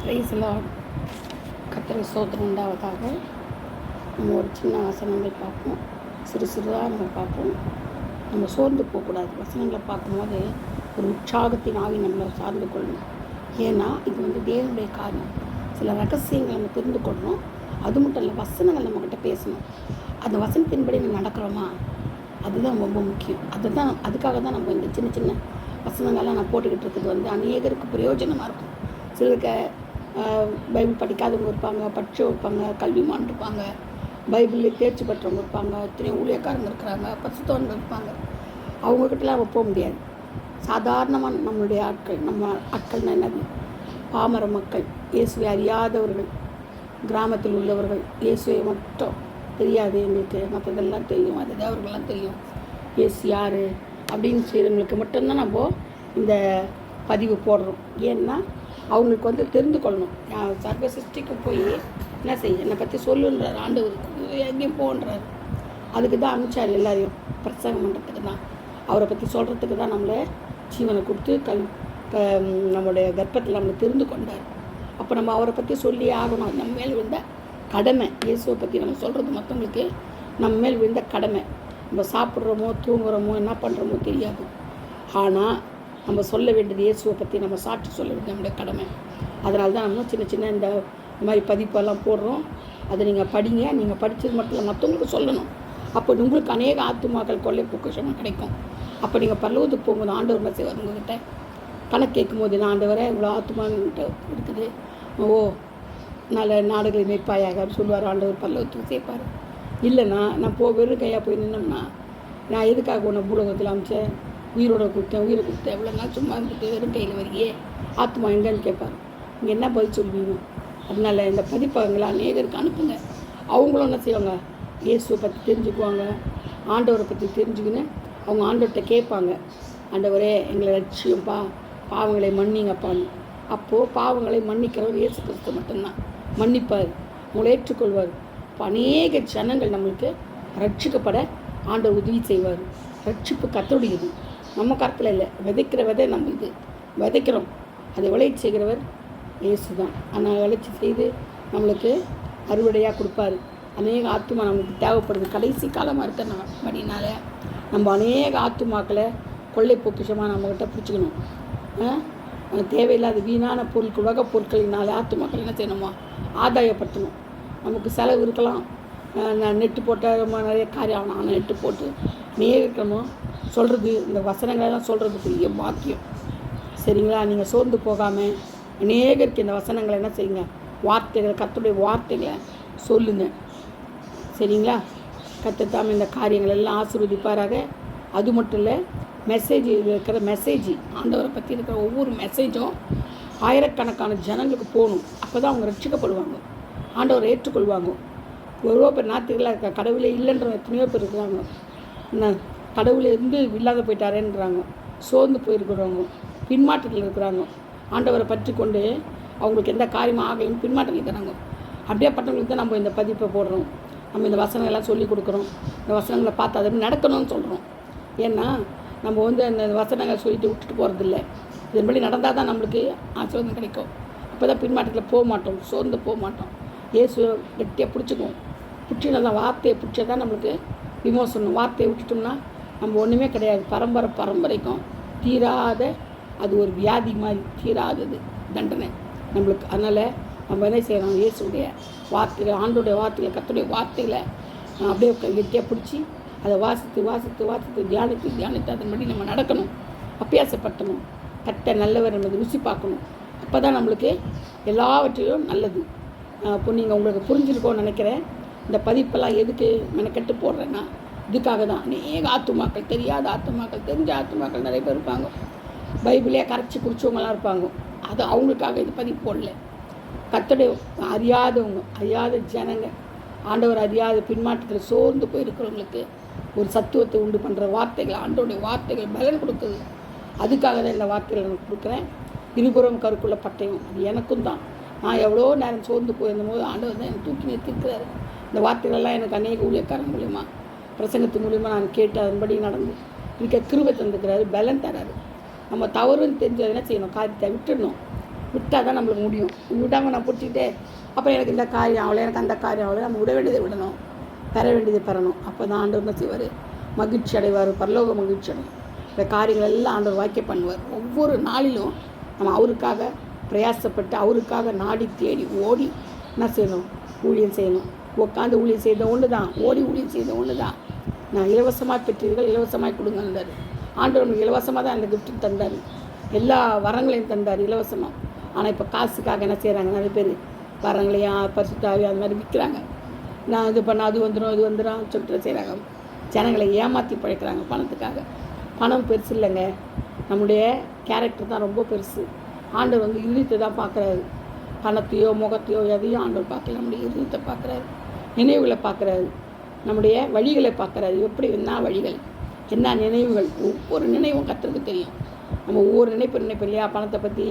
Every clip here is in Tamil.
Price Lord. கர்த்தருக்கு ஸ்தோத்திரம் உண்டாவதாக. நம்ம ஒரு சின்ன வசனங்கள் பார்ப்போம், சிறு சிறுதாக நம்ம பார்ப்போம். நம்ம சோர்ந்து போகக்கூடாது. வசனங்களை பார்க்கும்போது ஒரு உற்சாகத்தின் ஆவி நம்மளை சார்ந்து கொள்ளணும். ஏன்னா இது தேவனுடைய காரியம். சில ரகசியங்களை நம்ம தெரிந்து கொள்ளணும். அது மட்டும் இல்லை, வசனங்கள் நம்மக்கிட்ட பேசணும். அந்த வசனத்தின்படி நம்ம நடக்கிறோமா, அதுதான் ரொம்ப முக்கியம். அதுக்காக தான் நம்ம இந்த சின்ன சின்ன வசனங்கள்லாம் நான் போட்டுக்கிட்டு இருக்கிறது அநேகருக்கு பிரயோஜனமாக இருக்கும். சிலருக்கு பைபிள் படிக்காதவங்க இருப்பாங்க, படித்து வைப்பாங்க, கல்விமான் இருப்பாங்க, பைபிளில் தேர்ச்சி பெற்றவங்க இருப்பாங்க, எத்தனையோ ஊழியக்காரங்க இருக்கிறாங்க, பரிசுத்தவான்கள் இருப்பாங்க. அவங்கக்கிட்டலாம் நம்ம போக முடியாது. சாதாரணமாக நம்மளுடைய நம்ம ஆட்கள்னா என்னது? பாமர மக்கள், இயேசுவை அறியாதவர்கள், கிராமத்தில் உள்ளவர்கள், இயேசுவை மட்டும் தெரியாது எங்களுக்கு, மற்றதெல்லாம் தெரியும், அது தேவர்கள்லாம் தெரியும், இயேசு யார் அப்படின்னு செய்கிறவங்களுக்கு மட்டும்தான் நம்ம இந்த பதிவு போடுறோம். ஏன்னா அவங்களுக்கு தெரிந்து கொள்ளணும். சர்வ சிருஷ்டிக்கு போய் என்ன செய்ய, என்னை பற்றி சொல்லுன்றார் ஆண்டவர், எங்கேயும் போன்றார். அதுக்கு தான் அனுப்பிச்சார் எல்லாரையும், பிரசங்கம் பண்ணுறதுக்கு தான், அவரை பற்றி சொல்கிறதுக்கு தான் நம்மளை ஜீவனை கொடுத்து நம்மளுடைய கர்ப்பத்தில் நம்மளை தெரிந்து கொண்டார். அப்போ நம்ம அவரை பற்றி சொல்லி ஆகணும். நம்ம மேல் விழுந்த கடமை. இயேசுவை பற்றி நம்ம சொல்கிறது மற்றவங்களுக்கு நம்ம மேல் விழுந்த கடமை. நம்ம சாப்பிட்றோமோ தூங்குறோமோ என்ன பண்ணுறோமோ தெரியாது. ஆனால் நம்ம சொல்ல வேண்டியது இயேசுவை பற்றி நம்ம சாட்சி சொல்ல வேண்டியது நம்முடைய கடமை. அதனால தான் நம்ம சின்ன சின்ன இந்த மாதிரி பதிப்பெல்லாம் போடுறோம். அதை நீங்கள் படிங்க. நீங்கள் படித்தது மட்டும் இல்லை, மற்றவங்களுக்கு சொல்லணும். அப்போ உங்களுக்கு அநேக ஆத்துமாக்கள் கொள்ளை பொக்கிஷமாக கிடைக்கும். அப்போ நீங்கள் பரலோகத்துக்கு போகும்போது ஆண்டவர் மெசேஜ் வருவங்கிட்ட கணக்கு கேட்கும்போது, நான் ஆண்டவரை இவ்வளோ ஆத்துமாங்கிட்ட இருக்குது, ஓ நல்ல நாடுகளை மேய்ப்பாயாக அப்படின்னு சொல்லுவார். ஆண்டவர் பரலோகத்துக்கு சேர்ப்பார். இல்லைன்னா நான் வெறும் கையாக போய் நின்னோம்னா, நான் எதுக்காக உன்னை பூலோகத்தில் அமைச்சேன், உயிரை கொடுத்தேன், எவ்வளோ நாள் சும்மா இருந்துட்டு வெறும் கையில் வரையே ஆத்மா எங்கன்னு கேட்பார். இங்கே என்ன பதில் சொல்லுவீங்க? அதனால் இந்த பதிப்பகங்களை அநேகருக்கு அனுப்புங்க. அவங்களும் என்ன செய்வாங்க, இயேசுவை பற்றி தெரிஞ்சுக்குவாங்க, ஆண்டவரை பற்றி தெரிஞ்சுக்கின்னு அவங்க ஆண்டவர்கிட்ட கேட்பாங்க, ஆண்டவரே எங்களை லட்சியம்ப்பா, பாவங்களை மன்னிங்கப்பான்னு. அப்போது பாவங்களை மன்னிக்கிறவர் இயேசு கிறிஸ்து மட்டும்தான் மன்னிப்பார், உங்களை ஏற்றுக்கொள்வார். இப்போ அநேக ஜனங்கள் நம்மளுக்கு ரட்சிக்கப்பட ஆண்டவர் உதவி செய்வார். ரட்சிப்பு கர்த்தருடையது, நம்ம கருத்தில் இல்லை. விதைக்கிற விதை நம்ம விதைக்கிறோம், அதை விளைச்சி செய்கிறவர் இயேசு தான். ஆனால் விளைச்சி செய்து நம்மளுக்கு அறுவடையாக கொடுப்பாரு. அநேக ஆத்துமா நம்மளுக்கு தேவைப்படுது. கடைசி காலமாக இருக்கிறனால நம்ம அநேக ஆத்துமாக்களை கொள்ளை பொக்கிஷமாக நம்மக்கிட்ட பிடிச்சிக்கணும். தேவையில்லாத வீணான பொருட்கள், உலக பொருட்களினால ஆத்துமாக்கள் என்ன செய்யணுமா, ஆதாயப்படுத்தணும். நமக்கு செலவு இருக்கலாம், நான் நெட்டு போட்டால் ரொம்ப நிறைய காரியம் ஆகணும். ஆனால் நெட்டு போட்டு நேரிடணும் சொல்கிறது, இந்த வசனங்களெல்லாம் சொல்கிறது பெரிய பாக்கியம். சரிங்களா? நீங்கள் சோர்ந்து போகாமல் அநேகருக்கு இந்த வசனங்களை என்ன செய்யுங்க, வார்த்தைகளை, கர்த்தருடைய வார்த்தைகளை சொல்லுங்கள். சரிங்களா? கர்த்தர் இந்த காரியங்கள் எல்லாம் ஆசீர்வதிப்பாராக. அது மட்டும் இல்லை, இருக்கிற மெசேஜ், ஆண்டவரை பற்றி இருக்கிற ஒவ்வொரு மெசேஜும் ஆயிரக்கணக்கான ஜனங்களுக்கு போகணும். அப்போ தான் அவங்க ரட்சிக்கப்படுவாங்க, ஆண்டவரை ஏற்றுக்கொள்வாங்க. எவ்வளோ பேர் நாத்திகளாக இருக்க, கடவுளே இல்லைன்ற எத்தனையோ பேர் இருக்கிறாங்க. என்ன, கடவுளை இல்லாத போயிட்டாரேன்றாங்க, சோர்ந்து போயிருக்கிறவங்க, பின்மாற்றத்தில் இருக்கிறாங்க. ஆண்டவரை பற்றி கொண்டு அவங்களுக்கு எந்த காரியமும் ஆகலைன்னு பின்மாற்றத்தில் இருக்கிறாங்க. அப்படியே பட்டவங்களுக்கு தான் நம்ம இந்த பதிப்பை போடுறோம். நம்ம இந்த வசனங்கள்லாம் சொல்லி கொடுக்குறோம். இந்த வசனங்களை பார்த்து அதை நடக்கணும்னு சொல்கிறோம். ஏன்னா நம்ம அந்த வசனங்களை சொல்லிட்டு விட்டுட்டு போகிறதில்ல. இதன்படி நடந்தால் தான் நம்மளுக்கு ஆசீர்வாதம் கிடைக்கும். அப்போ தான் பின்மாற்றத்தில் போக மாட்டோம், சோர்ந்து போக மாட்டோம். இயேசு கெட்டியாக பிடிச்சிக்குவோம். பிடிச்சினா வார்த்தையை பிடிச்சா தான் நம்மளுக்கு விமோசனம். வார்த்தையை விட்டுட்டோம்னா நம்ம ஒன்றுமே கிடையாது. பரம்பரைக்கும் தீராத, அது ஒரு வியாதி மாதிரி, தீராதது தண்டனை நம்மளுக்கு. அதனால் நம்ம என்ன செய்யணும், இயேசுடைய வார்த்தைகளை, ஆண்டோடைய வார்த்தைகளை, கர்த்தருடைய வார்த்தைகளை அப்படியே கெட்டியாக பிடிச்சி அதை வாசித்து தியானித்து அதன்படி நம்ம நடக்கணும், அபியாசப்படுத்தணும். கர்த்தர் நல்லவர் என்பதை ருசி பார்க்கணும். அப்போ தான் நம்மளுக்கு எல்லாவற்றிலும் நல்லது. இப்போ நீங்கள் உங்களுக்கு புரிஞ்சிருக்கோன்னு நினைக்கிறேன். இந்த பதிப்பெல்லாம் எதுக்கு மெனக்கெட்டு போடுறேன்னா, இதுக்காக தான். அநேக ஆத்துமாக்கள், தெரியாத ஆத்துமாக்கள், தெரிஞ்ச ஆத்துமாக்கள் நிறைய பேர் இருப்பாங்க, பைபிளே கரைச்சி குடிச்சவங்களாம் இருப்பாங்க. அது அவங்களுக்காக இது பதிப்பு போடல. கர்த்தருடைய அறியாத ஜனங்க, ஆண்டவர் அறியாத பின்மாற்றத்தில் சோர்ந்து போயிருக்கிறவங்களுக்கு ஒரு சத்துவத்தை உண்டு பண்ணுற வார்த்தைகள், ஆண்டோடைய வார்த்தைகள் பலன் கொடுக்குது. அதுக்காக தான் இந்த வார்த்தைகளை நான் கொடுக்குறேன். இருபுறம் கருக்குள்ள பட்டயம், அது எனக்கும் தான். நான் எவ்வளோ நேரம் சோர்ந்து போயிருந்தபோது ஆண்டவர் தான் எனக்கு தூக்கி நிறுத்திருக்கிறாரு. இந்த வார்த்தைகளெல்லாம் எனக்கு அநேக ஊழியக்காரன் மூலிமா, பிரசங்கத்து மூலிமா நான் கேட்டு அதன்படி நடந்து இருக்க கிருபை தந்துக்கிறாரு, பலன் தராரு. நம்ம தவறுன்னு தெரிஞ்சது என்ன செய்யணும், காரியத்தை விட்டுடணும். விட்டால் தான் நம்மளுக்கு முடியும். விடாமல் நான் பிடிச்சிக்கிட்டே அப்புறம் எனக்கு இந்த காரியம் ஆகலை, எனக்கு அந்த காரியம் ஆகலை. நம்ம விட வேண்டியதை விடணும், பெற வேண்டியதை பெறணும். அப்போ தான் ஆண்டவர் என்ன செய்வார்? மகிழ்ச்சி அடைவார், பரலோக மகிழ்ச்சி அடைவார். இந்த காரியங்கள் எல்லாம் ஆண்டவர் வாக்கியம் பண்ணுவார். ஒவ்வொரு நாளிலும் நம்ம அவருக்காக பிரயாசப்பட்டு அவருக்காக நாடி தேடி ஓடி என்ன செய்யணும்? ஊழியம் செய்யணும். உட்காந்து ஊழியம் செய்த ஒன்று தான், ஓடி ஊழியம் செய்த ஒன்று தான். நான் இலவசமாக பெற்றீர்கள், இலவசமாக கொடுங்கன்னாரு. ஆண்டவர் நமக்கு இலவசமாக தான் அந்த கிஃப்ட்டு தந்தார், எல்லா வரங்களையும் தந்தார் இலவசமாக. ஆனால் இப்போ காசுக்காக என்ன செய்கிறாங்க? நிறைய பேர் வரங்களையும் பரிசுத்தாவி அது மாதிரி விற்கிறாங்க. நான் இது பண்ண அது வந்துடும் இது வந்துடும் சொல்லிட்டு செய்கிறாங்க. ஜனங்களை ஏமாற்றி பழைக்கிறாங்க பணத்துக்காக. பணம் பெருசு இல்லைங்க, நம்முடைய கேரக்டர் தான் ரொம்ப பெருசு. ஆண்டவர் வந்து இருதயத்தை தான் பார்க்குறாரு. பணத்தையோ முகத்தையோ எதையும் ஆண்டவர் பார்க்கல, நம்முடைய இருதயத்தை பார்க்குறாரு, நினைவுகளை பார்க்குறாரு, நம்முடைய வழிகளை பார்க்குறாரு. எப்படி என்ன வழிகள், என்ன நினைவுகள், ஒவ்வொரு நினைவும் கர்த்தருக்கு தெரியும். நம்ம ஒவ்வொரு நினைப்பு இல்லையா? பணத்தை பற்றி,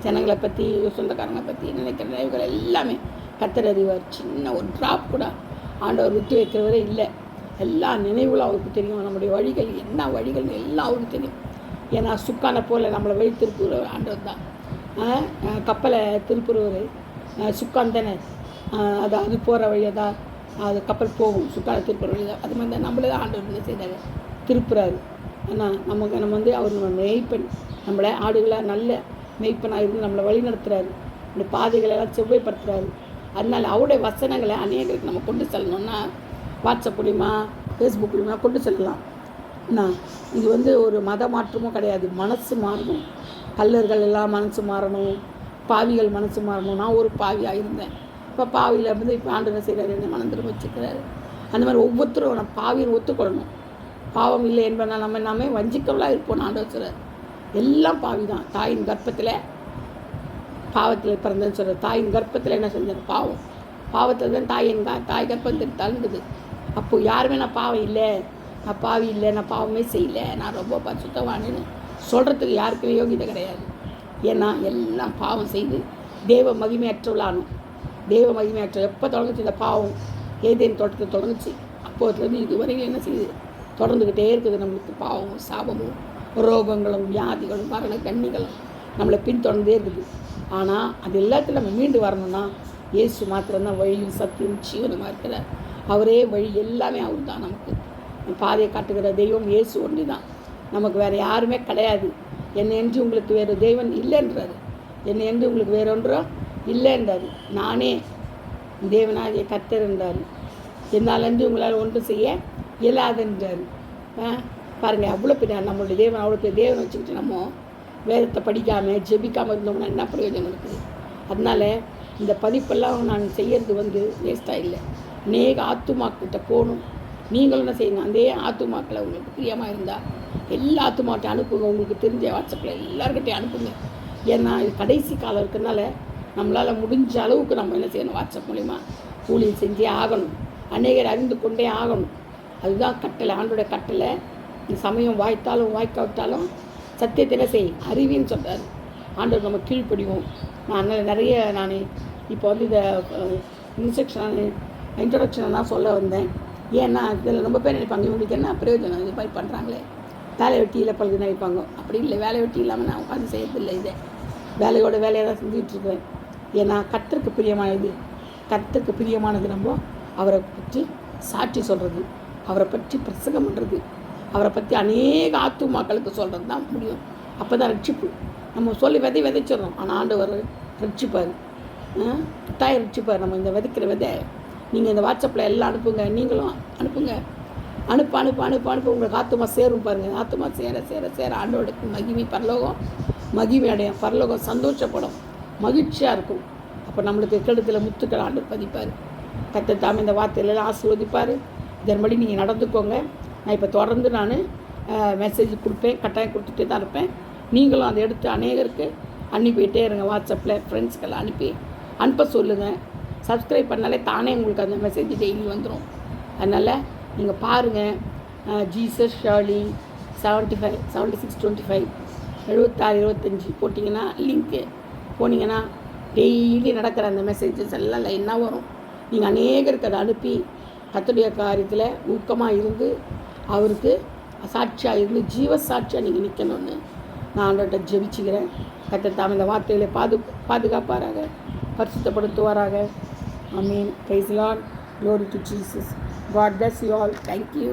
ஜனங்களை பற்றி, சொந்தக்காரங்களை பற்றி நினைக்கிற நினைவுகள் எல்லாமே கர்த்தர் அறிவார். சின்ன ஒரு ட்ராப் கூட ஆண்டவர் விட்டு வைக்கிறவரே இல்லை. எல்லா நினைவுகளும் அவருக்கு தெரியும். நம்முடைய வழிகள் என்ன வழிகள்னு எல்லாம் அவருக்கு தெரியும். ஏன்னா சுக்கானை போல் நம்மளை வழி திருப்புறவர் ஆண்டவர் தான். கப்பலை திருப்புறவர் சுக்கான் தானே. அது போகிற வழியை தான் அது கப்பல் போகும், சுக்கானை திருப்புற வழி தான். அது மாதிரி தான் நம்மளே தான் ஆண்டவர் என்ன செய்தார்? திருப்புறாரு. ஆனால் நம்ம வந்து அவர் நம்ம மெய்ப்பெண், நம்மளை ஆடுகளாக நல்ல மெய்ப்பனாக இருந்து நம்மளை வழி நடத்துகிறாரு, இந்த பாதைகளெல்லாம் செவ்வாய்ப்படுத்துகிறாரு. அதனால் அவருடைய வசனங்களை அநேகருக்கு நம்ம கொண்டு செல்லணும்னா வாட்ஸ்அப் மூலிமா, ஃபேஸ்புக் மூலிமா கொண்டு செல்லலாம். இது வந்து ஒரு மத மாற்றமும் கிடையாது, மனசு மாறணும். கல்லர்கள் எல்லாம் மனசு மாறணும், பாவிகள் மனசு மாறணும். நான் ஒரு பாவியாக இருந்தேன், இப்போ பாவியில் இருந்து இப்போ ஆண்டவர் செய்கிறாரு, என்ன மனம் திரும்ப வச்சுக்கிறாரு. அந்த மாதிரி ஒவ்வொருத்தரும் நம்ம பாவின்னு ஒத்துக்கொள்ளணும். பாவம் இல்லை என்பதனால் நம்ம எல்லாமே வஞ்சிக்கவளாக இருப்போம். ஆண்டவர் சொல்கிறார் எல்லாம் பாவி தான். தாயின் கர்ப்பத்தில் பாவத்தில் பிறந்ததுன்னு சொல்கிறார். தாயின் கர்ப்பத்தில் என்ன செஞ்சார்? பாவம். பாவத்தில் தான் தாய் கர்ப்பம் தழுங்குது. அப்போது யாருமே நான் பாவம் இல்லை, நான் பாவி இல்லை, நான் பாவமே செய்யலை, நான் ரொம்ப பரிசுத்தவான்னு சொல்கிறதுக்கு யாருக்குமே யோகியதை கிடையாது. ஏன்னா எல்லாம் பாவம் செய்து தேவ மகிமையற்றவளானும். தேவ மகிமையற்ற எப்போ தொடங்குச்சு இந்த பாவம்? ஏதேன் தோட்டத்தை தொடங்குச்சு. அப்போதுலேருந்து இதுவரைக்கும் என்ன செய்யுது? தொடர்ந்துக்கிட்டே இருக்குது. நம்மளுக்கு பாவமும் சாபமும் ரோகங்களும் வியாதிகளும் மரண கண்ணிகளும் நம்மளை பின்தொடர்ந்தே இருக்குது. ஆனால் அது எல்லாத்தையும் நம்ம மீண்டு வரணும்னா இயேசு மாத்திரம்தான் வழியும் சத்தியம் ஜீவனுமாக இருக்கிறார். அவரே வழி, எல்லாமே அவர் தான். நமக்கு பாதையை காட்டுகிற தெய்வம் இயேசு ஒன்று தான். நமக்கு வேறு யாருமே கிடையாது. என்னை என்று உங்களுக்கு வேறு தெய்வன் இல்லைன்றாரு. என்னை என்று உங்களுக்கு வேறொன்றோ இல்லைன்றாரு. நானே தேவனாகிய கர்த்தர் என்றார். என்னாலேருந்து உங்களால் ஒன்று செய்ய இயலாதுன்றார். பாருங்கள், அவ்வளோ பெரிய நம்மளுடைய தேவன், அவ்வளோ பெரிய தேவனை வச்சுக்கிட்டு நம்ம வேதத்தை படிக்காமல் ஜெபிக்காமல் இருந்தோம்னா என்ன பிரயோஜனம் இருக்குது? அதனால் இந்த பதிப்பெல்லாம் நான் செய்கிறது வந்து வேஸ்ட்டாக இல்லை. அநேக ஆத்துமாக்கிட்ட போகணும். நீங்களும் என்ன செய்யணும்? அதே ஆத்துமாக்களை உங்களுக்கு பிரியமாக இருந்தால் எல்லா ஆத்துமாட்டையும் அனுப்புங்க. உங்களுக்கு தெரிஞ்ச வாட்ஸ்அப்பில் எல்லாருக்கிட்டையும் அனுப்புங்க. ஏன்னா இது கடைசி காலம் இருக்கிறதுனால நம்மளால் முடிஞ்ச அளவுக்கு நம்ம என்ன செய்யணும்? வாட்ஸ்அப் மூலிமா ஊழியம் செஞ்சே ஆகணும். அநேகர் அறிந்து கொண்டே ஆகணும். அதுதான் கட்டளை, ஆண்டோட கட்டளை. சமயம் வாய்த்தாலும் வாய்க்காவிட்டாலும் சத்தியத்தில் செய், அறிவின்னு சொல்கிறார் ஆண்டவர். நம்ம கீழ்ப்படிவோம். நான் நிறைய இப்போ வந்து இதை இன்ட்ரடக்ஷன் தான் சொல்ல வந்தேன். ஏன்னா இதில் ரொம்ப பேர் நினைப்பாங்க, இவங்களுக்கு என்ன பிரயோஜனம் இது மாதிரி பண்ணுறாங்களே, வேலை வெட்டியில் பழுது நினைப்பாங்க. அப்படி இல்லை, வேலை வெட்டி இல்லாமல் நான் உட்காந்து செய்யறதில்லை. இதை வேலையோட வேலையை தான் செஞ்சுட்ருக்கிறேன். ஏன்னா கர்த்தருக்கு பிரியமானது, கர்த்தருக்கு பிரியமானது நம்ம அவரை பற்றி சாட்சி சொல்கிறது, அவரை பற்றி பிரசங்கம் பண்ணுறது, அவரை பற்றி அநேக ஆத்துமாக்களுக்கு சொல்கிறது தான் முடியும். அப்போ தான் ரட்சிப்பு. நம்ம சொல்லி விதைச்சிடறோம், ஆனால் ஆண்டவர் ரட்சிப்பார், கட்டாயம் ரட்சிப்பார். நம்ம இந்த விதைக்கிற விதை நீங்கள் இந்த வாட்ஸ்அப்பில் எல்லாம் அனுப்புங்க, நீங்களும் அனுப்புங்க. அனுப்ப உங்களுக்கு ஆத்துமா சேரும் பாருங்கள். ஆத்துமா சேர ஆண்டவருக்கு மகிமை, பரலோகம் மகிமை அடையும், பரலோகம் சந்தோஷப்படும், மகிழ்ச்சியாக இருக்கும். அப்போ நம்மளுக்கு கெடுதல் முத்துக்கள் ஆண்டவர் பதிப்பார். கர்த்தர் தாமே இந்த வார்த்தையிலலாம் ஆசீர்வதிப்பார். இதன்படி நீங்கள் நடந்துக்கோங்க. நான் இப்போ தொடர்ந்து மெசேஜ் கொடுப்பேன், கட்டாயம் கொடுத்துட்டே தான் இருப்பேன். நீங்களும் அதை எடுத்து அநேகருக்கு அனுப்பிட்டே இருங்க. வாட்ஸ்அப்பில் ஃப்ரெண்ட்ஸ்க்கெல்லாம் அனுப்ப சொல்லுங்கள். சப்ஸ்கிரைப் பண்ணாலே தானே உங்களுக்கு அந்த மெசேஜ் டெய்லி வந்துடும். அதனால் நீங்கள் பாருங்கள். ஜீசஸ் ஷர்லி 7625 7625 போட்டிங்கன்னா லிங்க்கு போனீங்கன்னா டெய்லி நடக்கிற அந்த மெசேஜஸ் எல்லாம் லைனாக வரும். நீங்கள் அநேகருக்கு அதை அனுப்பி கர்த்தருடைய காரியத்தில் ஊக்கமாக இருந்து அவருக்கு சாட்சியாக இருந்து ஜீவ சாட்சியாக நீங்கள் நிற்கணும்னு நான் அவர்கிட்ட ஜெபிச்சுக்கிறேன். கர்த்தர் தாம் இந்த வார்த்தைகளை பாதுகாப்பாராக, பரிசுத்தப்படுத்துவாராக. Amen. Praise the lord. Glory to Jesus. God bless you all. Thank you.